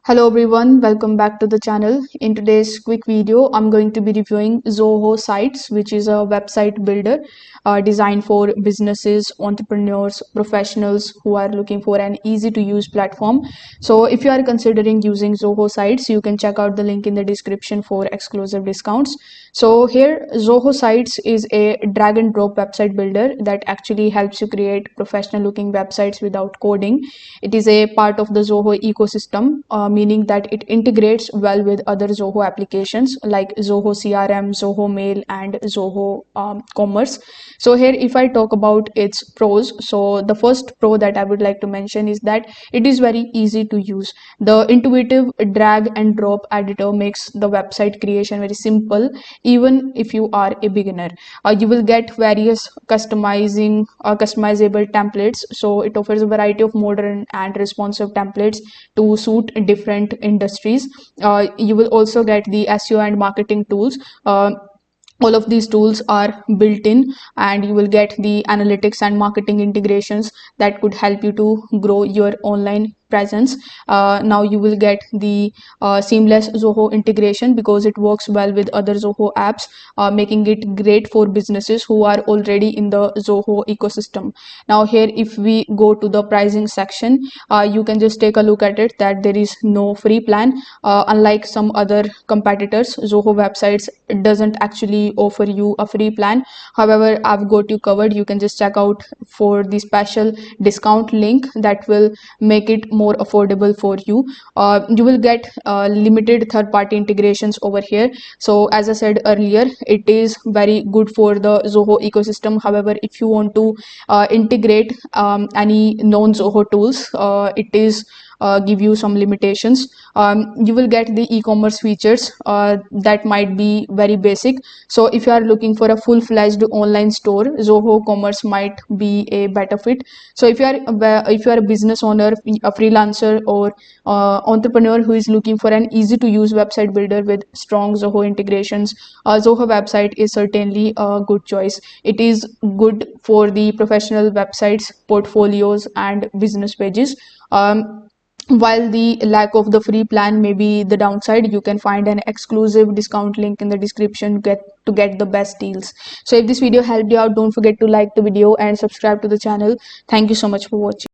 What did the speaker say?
Hello everyone, welcome back to the channel. In today's quick video, I'm going to be reviewing Zoho Sites, which is a website builder designed for businesses, entrepreneurs, professionals who are looking for an easy to use platform. So if you are considering using Zoho Sites, you can check out the link in the description for exclusive discounts. So here, Zoho Sites is a drag and drop website builder that actually helps you create professional looking websites without coding. It is a part of the Zoho ecosystem, meaning that it integrates well with other Zoho applications like Zoho CRM, Zoho Mail, and Zoho Commerce. So here, if I talk about its pros, so the first pro that I would like to mention is that it is very easy to use. The intuitive drag and drop editor makes the website creation very simple, even if you are a beginner. You will get various customizable templates. So it offers a variety of modern and responsive templates to suit different industries. You will also get the SEO and marketing tools. All of these tools are built in, and you will get the analytics and marketing integrations that could help you to grow your online presence. Now you will get the seamless Zoho integration because it works well with other Zoho apps, making it great for businesses who are already in the Zoho ecosystem. Now here, if we go to the pricing section, you can just take a look at it that there is no free plan. Unlike some other competitors, Zoho websites doesn't actually offer you a free plan. However, I've got you covered. You can just check out for the special discount link that will make it more affordable for you. You will get limited third-party integrations over here. So as I said earlier, it is very good for the Zoho ecosystem. However, if you want to integrate any non-Zoho tools, it is give you some limitations. You will get the e-commerce features that might be very basic. So if you are looking for a full-fledged online store, Zoho Commerce might be a better fit. So if you are a business owner, a freelancer, or entrepreneur who is looking for an easy-to-use website builder with strong Zoho integrations, Zoho website is certainly a good choice. It is good for the professional websites, portfolios, and business pages. While the lack of the free plan may be the downside, you can find an exclusive discount link in the description to get the best deals. So if this video helped you out, don't forget to like the video and subscribe to the channel. Thank you so much for watching.